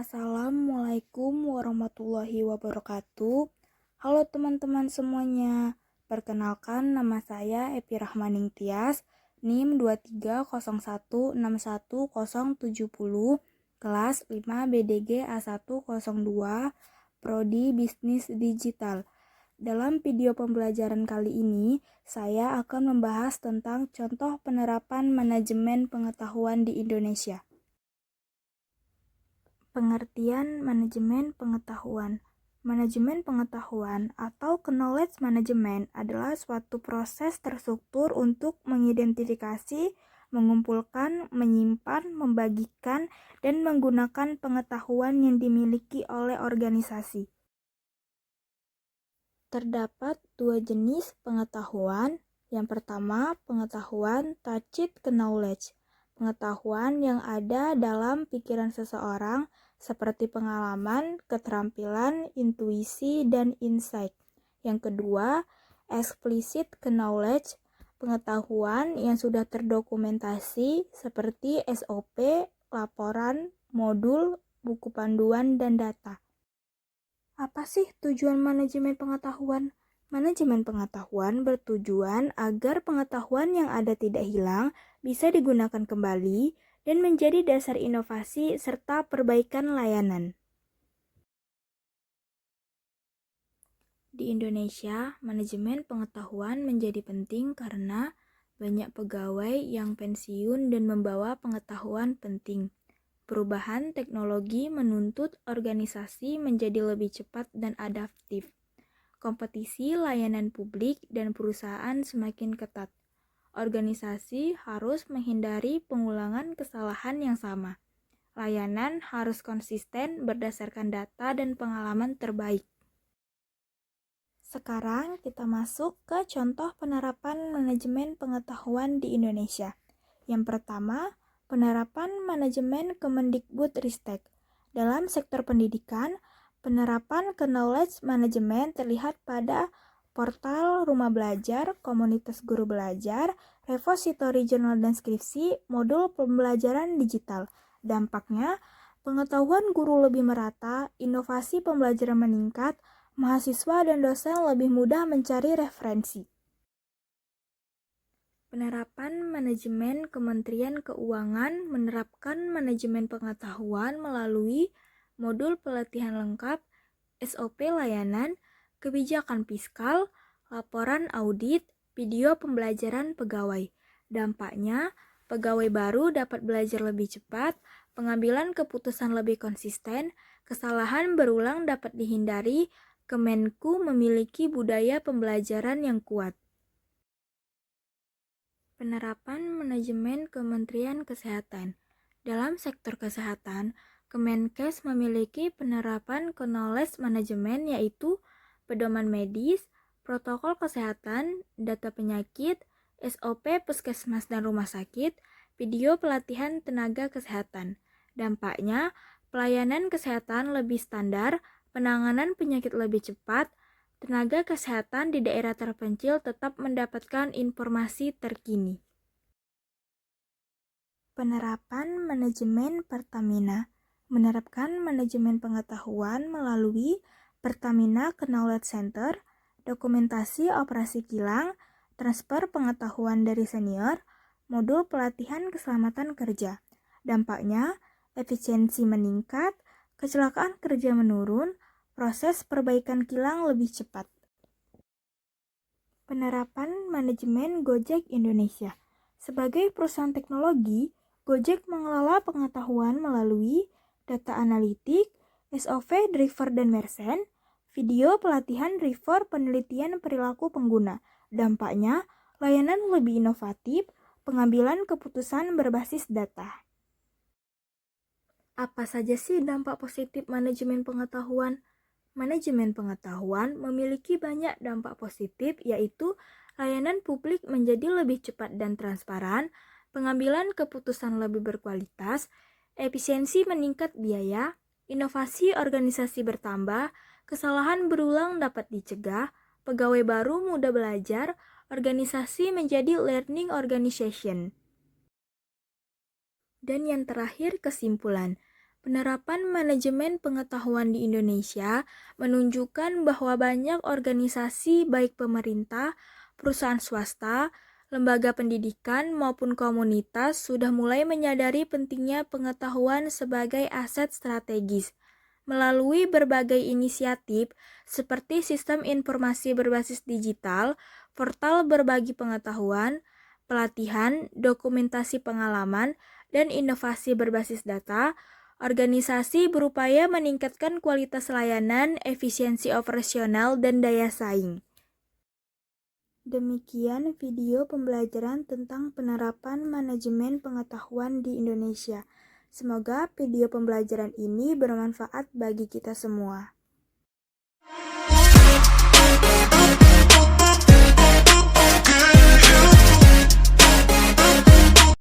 Assalamualaikum warahmatullahi wabarakatuh. Halo teman-teman semuanya. Perkenalkan nama saya Epi Rahmaning Tias, NIM 230161070, kelas 5 BDG A102, Prodi Bisnis Digital. Dalam video pembelajaran kali ini, saya akan membahas tentang contoh penerapan manajemen pengetahuan di Indonesia. Pengertian manajemen pengetahuan. Manajemen pengetahuan atau knowledge management adalah suatu proses terstruktur untuk mengidentifikasi, mengumpulkan, menyimpan, membagikan, dan menggunakan pengetahuan yang dimiliki oleh organisasi. Terdapat dua jenis pengetahuan. Yang pertama, pengetahuan tacit knowledge. Pengetahuan yang ada dalam pikiran seseorang seperti pengalaman, keterampilan, intuisi, dan insight. Yang kedua, explicit knowledge. Pengetahuan yang sudah terdokumentasi seperti SOP, laporan, modul, buku panduan, dan data. Apa sih tujuan manajemen pengetahuan? Manajemen pengetahuan bertujuan agar pengetahuan yang ada tidak hilang, bisa digunakan kembali, dan menjadi dasar inovasi serta perbaikan layanan. Di Indonesia, manajemen pengetahuan menjadi penting karena banyak pegawai yang pensiun dan membawa pengetahuan penting. Perubahan teknologi menuntut organisasi menjadi lebih cepat dan adaptif. Kompetisi layanan publik dan perusahaan semakin ketat. Organisasi harus menghindari pengulangan kesalahan yang sama. Layanan harus konsisten berdasarkan data dan pengalaman terbaik. Sekarang kita masuk ke contoh penerapan manajemen pengetahuan di Indonesia. Yang pertama, penerapan manajemen Kemendikbudristek. Dalam sektor pendidikan, penerapan knowledge management terlihat pada portal Rumah Belajar, Komunitas Guru Belajar, repositori jurnal dan skripsi, modul pembelajaran digital. Dampaknya, pengetahuan guru lebih merata, inovasi pembelajaran meningkat, mahasiswa dan dosen lebih mudah mencari referensi. Penerapan manajemen Kementerian Keuangan menerapkan manajemen pengetahuan melalui modul pelatihan lengkap, SOP layanan, kebijakan fiskal, laporan audit, video pembelajaran pegawai. Dampaknya, pegawai baru dapat belajar lebih cepat, pengambilan keputusan lebih konsisten, kesalahan berulang dapat dihindari, Kemenku memiliki budaya pembelajaran yang kuat. Penerapan manajemen Kementerian Kesehatan. Dalam sektor kesehatan, Kemenkes memiliki penerapan knowledge management yaitu pedoman medis, protokol kesehatan, data penyakit, SOP puskesmas dan rumah sakit, video pelatihan tenaga kesehatan. Dampaknya, pelayanan kesehatan lebih standar, penanganan penyakit lebih cepat, tenaga kesehatan di daerah terpencil tetap mendapatkan informasi terkini. Penerapan manajemen Pertamina. Menerapkan manajemen pengetahuan melalui Pertamina Knowledge Center, dokumentasi operasi kilang, transfer pengetahuan dari senior, modul pelatihan keselamatan kerja. Dampaknya, efisiensi meningkat, kecelakaan kerja menurun, proses perbaikan kilang lebih cepat. Penerapan manajemen Gojek Indonesia. Sebagai perusahaan teknologi, Gojek mengelola pengetahuan melalui data analitik, SOV driver dan merchant, video pelatihan driver penelitian perilaku pengguna. Dampaknya, layanan lebih inovatif, pengambilan keputusan berbasis data. Apa saja sih dampak positif manajemen pengetahuan? Manajemen pengetahuan memiliki banyak dampak positif, yaitu layanan publik menjadi lebih cepat dan transparan, pengambilan keputusan lebih berkualitas, efisiensi meningkat biaya, inovasi organisasi bertambah, kesalahan berulang dapat dicegah, pegawai baru mudah belajar, organisasi menjadi learning organization. Dan yang terakhir, kesimpulan. Penerapan manajemen pengetahuan di Indonesia menunjukkan bahwa banyak organisasi baik pemerintah, perusahaan swasta, lembaga pendidikan maupun komunitas sudah mulai menyadari pentingnya pengetahuan sebagai aset strategis. Melalui berbagai inisiatif seperti sistem informasi berbasis digital, portal berbagi pengetahuan, pelatihan, dokumentasi pengalaman, dan inovasi berbasis data, organisasi berupaya meningkatkan kualitas layanan, efisiensi operasional, dan daya saing. Demikian video pembelajaran tentang penerapan manajemen pengetahuan di Indonesia. Semoga video pembelajaran ini bermanfaat bagi kita semua.